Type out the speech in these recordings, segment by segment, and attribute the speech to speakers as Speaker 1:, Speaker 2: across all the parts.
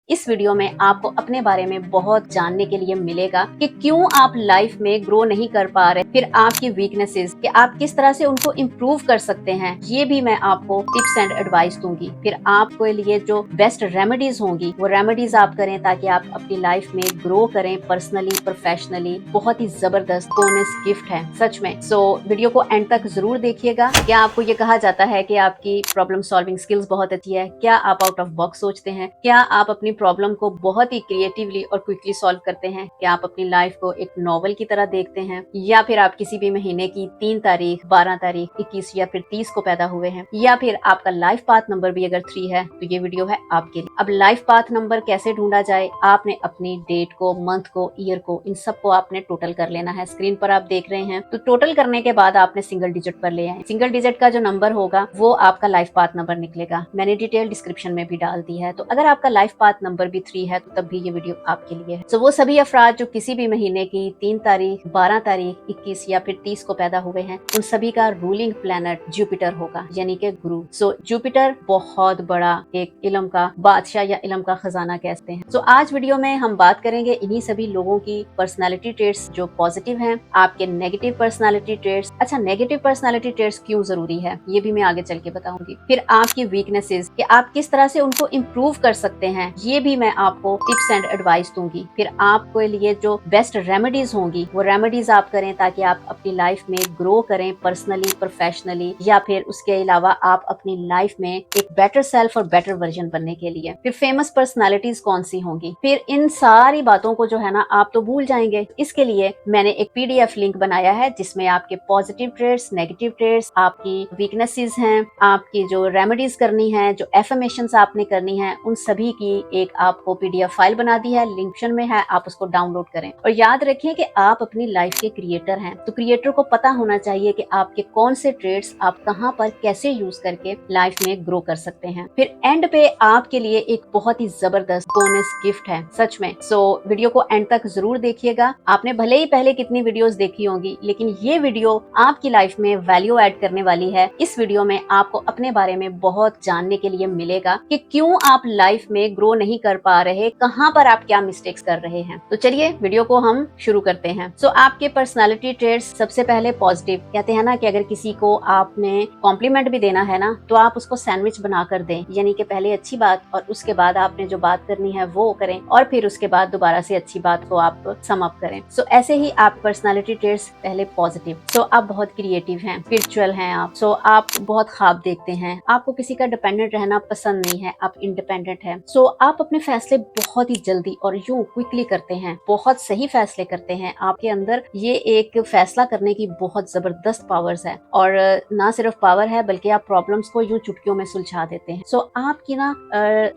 Speaker 1: इस वीडियो में आपको अपने बारे में बहुत जानने के लिए मिलेगा कि क्यों आप लाइफ में ग्रो नहीं कर पा रहे, फिर आपकी वीकनेसेस कि आप किस तरह से उनको इम्प्रूव कर सकते हैं, ये भी मैं आपको टिप्स एंड एडवाइस दूंगी। फिर आपके लिए जो बेस्ट रेमेडीज होंगी वो रेमेडीज आप करें ताकि आप अपनी लाइफ में ग्रो करें पर्सनली प्रोफेशनली। बहुत ही जबरदस्त बोनस गिफ्ट है सच में। सो वीडियो को एंड तक जरूर देखिएगा। क्या आपको ये कहा जाता है कि आपकी प्रॉब्लम सॉल्विंग स्किल्स बहुत अच्छी है? क्या आप आउट ऑफ बॉक्स सोचते हैं? क्या आप अपनी प्रॉब्लम को बहुत ही क्रिएटिवली और क्विकली सॉल्व करते हैं? क्या आप अपनी लाइफ को एक नॉवल की तरह देखते हैं? या फिर आप किसी भी महीने की 3 तारीख, 12 तारीख, 21 या फिर 30 को पैदा हुए हैं? या फिर आपका लाइफ पाथ नंबर भी अगर 3 है तो ये वीडियो है आपके लिए। अब लाइफ पाथ नंबर कैसे ढूंढा जाए? आपने अपनी डेट को, मंथ को, ईयर को, इन सबको आपने टोटल कर लेना है। स्क्रीन पर आप देख रहे हैं तो टोटल करने के बाद आपने सिंगल डिजिट पर ले आए। सिंगल डिजिट का जो नंबर होगा वो आपका लाइफ पाथ नंबर निकलेगा। मैंने डिटेल डिस्क्रिप्शन में भी डाल दी है। तो अगर आपका लाइफ पाथ नंबर भी 3 है तो तब भी ये वीडियो आपके लिए है। तो वो सभी अफराद जो किसी भी महीने की 3 तारीख, 12 तारीख, 21 या फिर 30 को पैदा हुए हैं, उन सभी का रूलिंग प्लैनेट जुपिटर होगा, यानी कि गुरु। सो जुपिटर बहुत बड़ा एक इल्म का बादशाह या इल्म का खजाना कहते हैं। सो आज वीडियो में हम बात करेंगे इन्हीं सभी लोगों की पर्सनालिटी ट्रेट्स जो पॉजिटिव हैं, आपके नेगेटिव पर्सनालिटी ट्रेट्स। अच्छा, नेगेटिव पर्सनालिटी ट्रेट्स क्यों जरूरी है ये भी मैं आगे चल के बताऊंगी। फिर आपकी वीकनेसेस कि आप किस तरह से उनको इम्प्रूव कर सकते हैं, ये भी मैं आपको टिप्स एंड एडवाइस दूंगी। फिर आपके लिए जो बेस्ट रेमेडीज होंगी वो रेमेडीज आप करें ताकि आप अपनी लाइफ में ग्रो करें पर्सनली प्रोफेशनली, या फिर उसके अलावा आप अपनी लाइफ में एक बेटर सेल्फ और बेटर वर्जन बनने के लिए। फिर फेमस पर्सनालिटीज कौन सी होंगी, फिर इन सारी बातों को जो है ना आप तो भूल जाएंगे। इसके लिए मैंने एक पीडीएफ लिंक बनाया है जिसमें आपके पॉजिटिव ट्रेट्स, नेगेटिव ट्रेट्स, आपकी वीकनेसेस हैं, आपकी जो रेमेडीज करनी है, जो एफर्मेशंस आपने करनी है, उन सभी की एक आपको पीडीएफ फाइल बना दी है, लिंक में है, आप उसको डाउनलोड करें। और याद रखें कि आप अपनी लाइफ के क्रिएटर हैं, तो क्रिएटर को पता होना चाहिए कि आपके कौन से ट्रेड्स आप कहां पर कैसे यूज करके लाइफ में ग्रो कर सकते हैं। फिर एंड पे आपके लिए एक बहुत ही जबरदस्त बोनस गिफ्ट है सच में। सो वीडियो को एंड तक जरूर देखिएगा। आपने भले ही पहले कितनी वीडियोस देखी होंगी, लेकिन ये वीडियो आपकी लाइफ में वैल्यू ऐड करने वाली है। इस वीडियो में आपको अपने बारे में बहुत जानने के लिए मिलेगा कि क्यों आप लाइफ में ग्रो नहीं कर पा रहे, कहां पर आप क्या मिस्टेक्स कर रहे हैं। तो चलिए वीडियो को हम शुरू करते हैं। सो आपके पर्सनालिटी ट्रेट्स, सबसे पहले पॉजिटिव। कहते हैं ना कि अगर किसी को आपने कॉम्प्लीमेंट भी देना है ना तो आप उसको सैंडविच बनाकर दें, यानी कि पहले अच्छी बात और उसके बाद आपने जो बात करनी है वो करें और फिर उसके बाद दोबारा से अच्छी बात को आप सम अप करें। सो ऐसे ही आप पर्सनालिटी ट्रेट्स पहले पॉजिटिव। सो आप बहुत क्रिएटिव हैं, स्पिरिचुअल हैं आप। सो आप बहुत ख्वाब देखते हैं, आपको किसी का डिपेंडेंट रहना पसंद नहीं है, आप इंडिपेंडेंट हैं। सो आप अपने फैसले बहुत ही जल्दी और यूं क्विकली करते हैं, बहुत सही फैसले करते हैं। आपके अंदर ये एक फैसला करने की बहुत जबरदस्त पावर्स है, और ना सिर्फ पावर है बल्कि आप प्रॉब्लम्स को यूं चुटकियों में सुलझा देते हैं। सो आपकी ना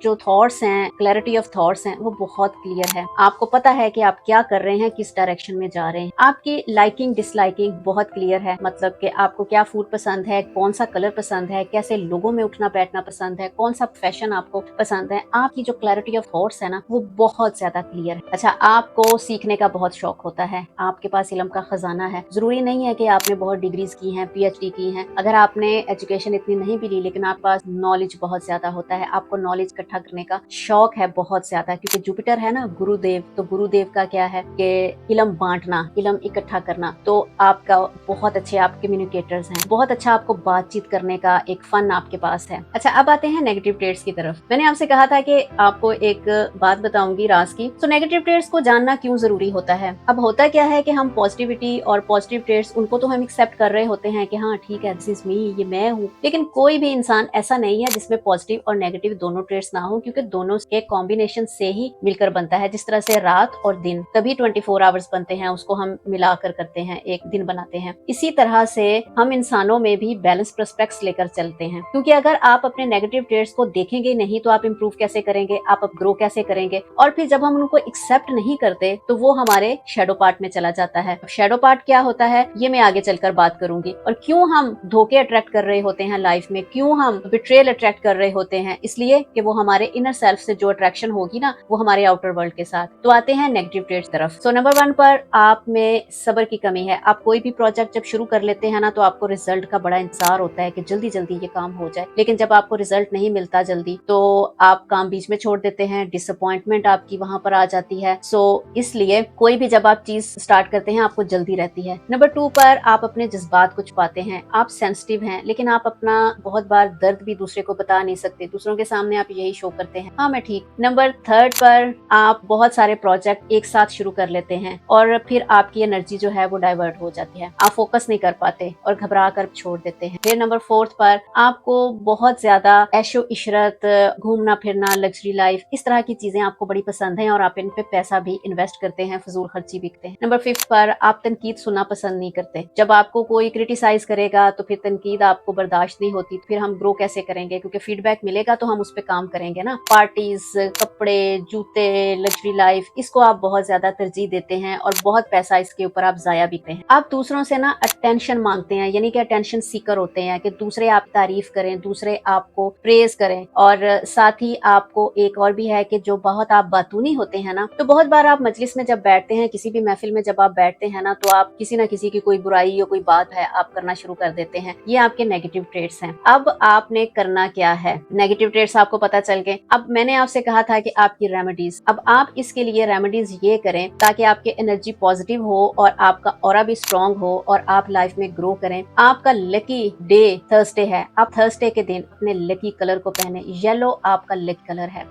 Speaker 1: जो थॉट्स हैं, क्लैरिटी ऑफ थॉट्स हैं, वो बहुत क्लियर है। आपको पता है कि आप क्या कर रहे हैं, किस डायरेक्शन में जा रहे हैं। आपकी लाइकिंग डिसलाइकिंग बहुत क्लियर है, मतलब कि आपको क्या फूड पसंद है, कौन सा कलर पसंद है, कैसे लोगों में उठना बैठना पसंद है, कौन सा फैशन आपको पसंद है। आपकी जो क्लैरिटी ऑफ थॉट्स है ना वो बहुत ज्यादा क्लियर है। अच्छा, आपको सीखने का बहुत शौक होता है, आपके पास इल्म का खजाना है। जरूरी नहीं है कि आपने बहुत डिग्रीज की हैं, पीएचडी की हैं। अगर आपने एजुकेशन इतनी नहीं भी ली लेकिन आपके पास नॉलेज बहुत ज्यादा होता है, आपको नॉलेज इकट्ठा करने का शौक है बहुत ज्यादा, क्योंकि जुपिटर है ना गुरुदेव। तो गुरुदेव का क्या है कि इल्म बांटना, इल्म इकट्ठा करना। तो आपका बहुत अच्छे आप कम्युनिकेटर्स हैं, बहुत अच्छा आपको बातचीत करने का एक फन आपके पास है। अच्छा, अब आते हैं नेगेटिव ट्रेट्स की तरफ। मैंने आपसे कहा था कि आपको एक बात बताऊंगी राज की। तो नेगेटिव ट्रेट्स को जानना क्यों जरूरी होता है। अब होता क्या है कि हम पॉजिटिविटी और पॉजिटिव ट्रेट्स उनको तो हम एक्सेप्ट कर रहे होते हैं कि हाँ ठीक है, दिस इज मी, ये मैं हूँ। लेकिन कोई भी इंसान ऐसा नहीं है जिसमें पॉजिटिव और नेगेटिव दोनों ट्रेट्स ना हो, क्योंकि दोनों के कॉम्बिनेशन से ही मिलकर बनता है। जिस तरह से रात और दिन तभी 24 आवर्स बनते हैं, उसको हम मिलाकर करते हैं, एक दिन बनाते हैं। इसी तरह से हम इंसानों में भी बैलेंस पर्सपेक्ट्स लेकर चलते हैं, क्योंकि अगर आप अपने नेगेटिव ट्रेट्स को देखेंगे नहीं तो आप इंप्रूव कैसे करेंगे, आप अब ग्रो कैसे करेंगे। और फिर जब हम उनको एक्सेप्ट नहीं करते तो वो हमारे शेडो पार्ट में चला जाता है। शेडो पार्ट क्या होता है ये मैं आगे चलकर बात करूंगी। और क्यों हम धोखे अट्रैक्ट कर रहे होते हैं लाइफ में, क्यों हम बिट्रेयल अट्रैक्ट कर रहे होते हैं, इसलिए कि वो हमारे इनर सेल्फ से जो अट्रैक्शन होगी ना वो हमारे आउटर वर्ल्ड के साथ। तो आते हैं नेगेटिव ट्रेट्स तरफ। सो नंबर 1 पर आप में सब्र की कमी है। आप कोई भी प्रोजेक्ट जब शुरू कर लेते हैं ना तो आपको रिजल्ट का बड़ा इंतजार होता है कि जल्दी जल्दी ये काम हो जाए, लेकिन जब आपको रिजल्ट नहीं मिलता जल्दी तो आप काम बीच में छोड़ छोड़ देते हैं, डिसअपॉइंटमेंट आपकी वहां पर आ जाती है। सो इसलिए कोई भी जब आप चीज स्टार्ट करते हैं आपको जल्दी रहती है। नंबर 2 पर आप अपने जज्बात को छुपाते हैं, आप सेंसिटिव हैं, लेकिन आप अपना बहुत बार दर्द भी दूसरे को बता नहीं सकते, दूसरों के सामने आप यही शो करते हैं, हाँ मैं ठीक। नंबर 3 पर आप बहुत सारे प्रोजेक्ट एक साथ शुरू कर लेते हैं और फिर आपकी एनर्जी जो है वो डाइवर्ट हो जाती है, आप फोकस नहीं कर पाते और घबरा कर छोड़ देते हैं। फिर नंबर 4 पर आपको बहुत ज्यादा ऐशो इशरत, घूमना फिरना, लग्जरी लाइफ, इस तरह की चीजें आपको बड़ी पसंद है और आप इन पे पैसा भी इन्वेस्ट करते हैं, फजूल खर्ची भी करते हैं। नंबर 5 पर आप तनकीद सुनना पसंद नहीं करते, जब आपको कोई क्रिटिसाइज करेगा तो फिर तनकीद आपको बर्दाश्त नहीं होती, फिर हम ग्रो कैसे करेंगे, क्योंकि फीडबैक मिलेगा तो हम उस पर काम करेंगे ना। पार्टीज, कपड़े, जूते, लग्जरी लाइफ, इसको आप बहुत ज्यादा तरजीह देते हैं और बहुत पैसा इसके ऊपर आप जाया भी करते हैं। आप दूसरों से ना अटेंशन मांगते हैं, यानी कि अटेंशन सीकर होते हैं कि दूसरे आप तारीफ करें, दूसरे आपको प्रेज करें। और साथ ही आपको एक और भी है कि जो बहुत आप बातूनी होते हैं ना, तो बहुत बार आप मजलिस में जब बैठते हैं, किसी भी महफिल में जब आप बैठते हैं ना, तो आप किसी ना किसी की कोई बुराई या कोई बात है आप करना शुरू कर देते हैं। ये आपके नेगेटिव ट्रेट्स हैं। अब आपने करना क्या है, नेगेटिव ट्रेट्स आपको पता चल गए। अब मैंने आपसे कहा था कि आपकी रेमेडीज, अब आप इसके लिए रेमेडीज ये करें ताकि आपकी एनर्जी पॉजिटिव हो और आपका ऑरा भी स्ट्रांग हो और आप लाइफ में ग्रो करें। आपका लकी डे थर्सडे है, आप थर्सडे के दिन अपने लकी कलर को पहने, येलो आपका लकी कलर है,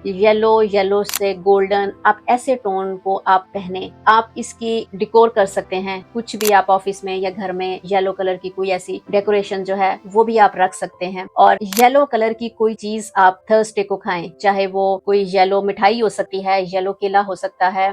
Speaker 1: येलो से गोल्डन, आप ऐसे टोन को आप पहने। आप इसकी डिकोर कर सकते हैं, कुछ भी आप ऑफिस में या घर में येलो कलर की कोई ऐसी डेकोरेशन जो है वो भी आप रख सकते हैं। और येलो कलर की कोई चीज आप थर्सडे को खाएं, चाहे वो कोई येलो मिठाई हो सकती है, येलो केला हो सकता है,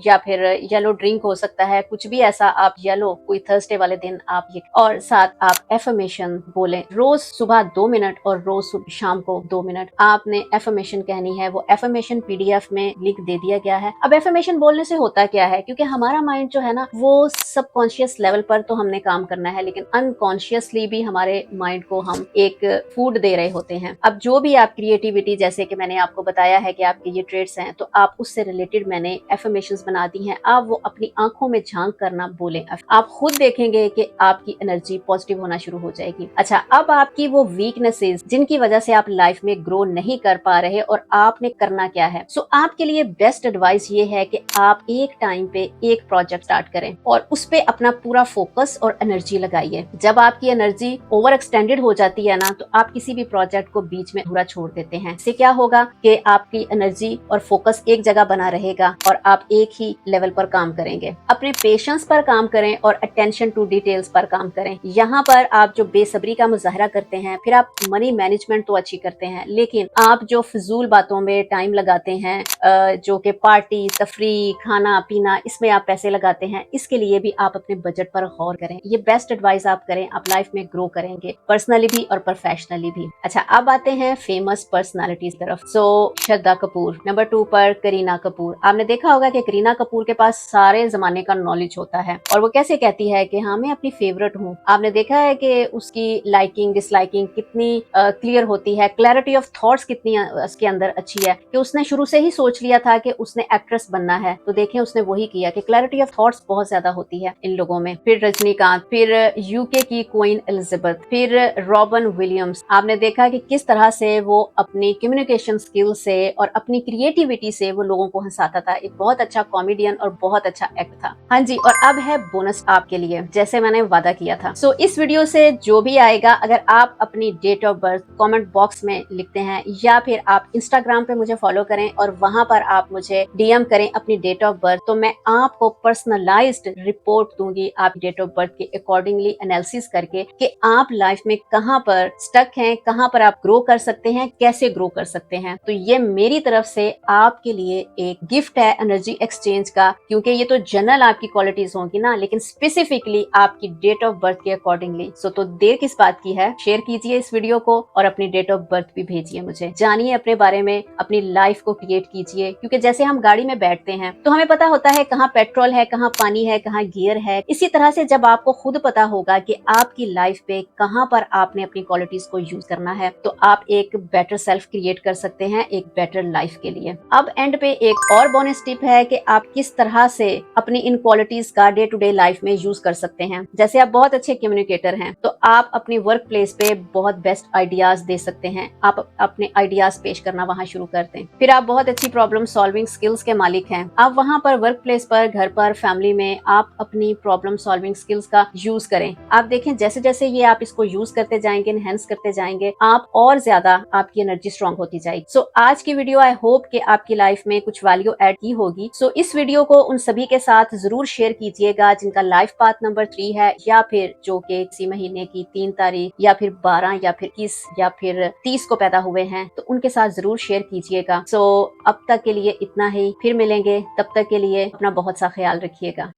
Speaker 1: या फिर येलो ड्रिंक हो सकता है, कुछ भी ऐसा आप येलो कोई थर्सडे वाले दिन आप ये। और साथ आप एफर्मेशन बोलें, रोज सुबह 2 मिनट और रोज शाम को 2 मिनट आपने एफर्मेशन कहनी है। वो एफर्मेशन पीडीएफ में लिंक दे दिया गया है। अब एफर्मेशन बोलने से होता क्या है, क्योंकि हमारा माइंड जो है ना वो सबकॉन्शियस लेवल पर तो हमने काम करना है, लेकिन अनकॉन्शियसली भी हमारे माइंड को हम एक फूड दे रहे होते हैं। अब जो भी आप क्रिएटिविटी, जैसे कि मैंने आपको बताया है कि आपके ये ट्रेड्स हैं, तो आप उससे रिलेटेड मैंने एफर्मेशंस बना दी हैं। आप वो अपनी आंखों में झांक करना बोलें, आप खुद देखेंगे कि आपकी एनर्जी पॉजिटिव होना शुरू हो जाएगी। अच्छा, अब आपकी वो वीकनेसेस जिनकी वजह से आप लाइफ में ग्रो नहीं कर पा रहे और आपने करना क्या है। सो आपके लिए बेस्ट एडवाइस ये है कि आप एक टाइम पे एक प्रोजेक्ट स्टार्ट करें और उस पे अपना पूरा फोकस और एनर्जी लगाइए। जब आपकी एनर्जी ओवर एक्सटेंडेड हो जाती है ना, तो आप किसी भी प्रोजेक्ट को बीच में पूरा छोड़ देते हैं। इससे क्या होगा कि आपकी एनर्जी और फोकस एक जगह बना रहेगा और आप एक ही लेवल पर काम करेंगे। अपने पेशेंस पर काम करें और अटेंशन टू डिटेल्स पर काम करें। यहाँ पर आप जो बेसब्री का मुजाहरा करते हैं, फिर आप मनी मैनेजमेंट तो अच्छी करते हैं, लेकिन आप जो फिजूल बातों में टाइम लगाते हैं, जो कि पार्टी, तफरी, खाना पीना, इसमें आप पैसे लगाते हैं, इसके लिए भी आप अपने बजट पर गौर करें। ये बेस्ट एडवाइस आप करें, आप लाइफ में ग्रो करेंगे, पर्सनली भी और प्रोफेशनली भी। अच्छा, अब आते हैं फेमस पर्सनालिटीज तरफ। सो श्रद्धा कपूर, नंबर 2 पर करीना कपूर। आपने देखा होगा कि करीना कपूर के पास सारे जमाने का नॉलेज होता है और वो कैसे कहती है कि हाँ मैं अपनी फेवरेट हूँ। आपने देखा है कि उसकी लाइकिंग डिसलाइकिंग कितनी क्लियर होती है, क्लैरिटी ऑफ थॉट्स कितनी उसके अंदर अच्छी है कि उसने शुरू से ही सोच लिया था कि उसने एक्ट्रेस बनना है, तो देखें उसने वही किया कि क्लैरिटी ऑफ थॉट्स बहुत ज्यादा होती है इन लोगों में। फिर रजनीकांत, फिर यूके की क्वीन एलिजाबेथ, फिर रॉबिन विलियम्स। आपने देखा कि किस तरह से वो अपनी कम्युनिकेशन स्किल से और अपनी क्रिएटिविटी से वो लोगों को हंसाता था। एक बहुत अच्छा कॉमेडियन और बहुत अच्छा एक्ट था। हाँ जी, और अब है बोनस आपके लिए, जैसे मैंने वादा किया था। सो इस वीडियो से जो भी आएगा, अगर आप अपनी date of birth comment box में लिखते हैं या फिर आप इंस्टाग्राम पे मुझे फॉलो करें और वहां पर आप मुझे डीएम करें अपनी डेट ऑफ बर्थ, तो मैं आपको पर्सनलाइज्ड रिपोर्ट दूंगी आप डेट ऑफ बर्थ के अकॉर्डिंगली एनालिसिस करके कि आप लाइफ में कहां पर स्टक हैं, कहां पर आप ग्रो कर सकते हैं, कैसे ग्रो कर सकते हैं। तो ये मेरी तरफ से आपके लिए एक गिफ्ट है एनर्जी एक्सचेंज का, क्योंकि ये तो जनरल आपकी क्वालिटीज होंगी ना, लेकिन स्पेसिफिकली आपकी डेट ऑफ बर्थ के अकॉर्डिंगली। सो तो देर किस बात की है, शेयर कीजिए इस वीडियो को और अपनी डेट ऑफ बर्थ भी भेजिए मुझे। जानिए अपने बारे में, अपनी लाइफ को क्रिएट कीजिए, क्योंकि जैसे हम गाड़ी में बैठते हैं तो हमें पता होता है कहाँ पेट्रोल है, कहाँ पानी है, कहाँ गियर है। इसी तरह से जब आपको खुद पता होगा कि आपकी लाइफ पे कहाँ पर आपने अपनी क्वालिटीज को यूज करना है, तो आप एक बेटर सेल्फ क्रिएट कर सकते हैं एक बेटर लाइफ के लिए। अब एंड पे एक और बोनस टिप है कि आप किस तरह से अपनी इन क्वालिटीज का डे टू डे लाइफ में यूज कर सकते हैं। जैसे आप बहुत अच्छे कम्युनिकेटर हैं, तो आप अपनी वर्क प्लेस पे बहुत बेस्ट आइडियाज दे सकते हैं। आप अपने आइडियाज पेश करना वहां शुरू शुरू कर दें। फिर आप बहुत अच्छी प्रॉब्लम सॉल्विंग स्किल्स के मालिक हैं। आप वहाँ पर वर्क प्लेस पर, घर पर, फैमिली में आप अपनी प्रॉब्लम सॉल्विंग स्किल्स का यूज करें। आप देखें जैसे जैसे ये आप इसको यूज करते जाएंगे, एनहेंस करते जाएंगे, आप और ज्यादा आपकी एनर्जी स्ट्रांग होती जाएगी। सो आज की वीडियो आई होप कि आपकी लाइफ में कुछ वैल्यू ऐड की होगी। सो इस वीडियो को उन सभी के साथ जरूर शेयर कीजिएगा जिनका लाइफ पाथ नंबर 3 है, या फिर जो कि इसी महीने की 3 तारीख या फिर 12 या फिर 21 या फिर 30 को पैदा हुए हैं, तो उनके साथ जरूर शेयर कीजिएगा। सो अब तक के लिए इतना ही, फिर मिलेंगे, तब तक के लिए अपना बहुत सा ख्याल रखिएगा।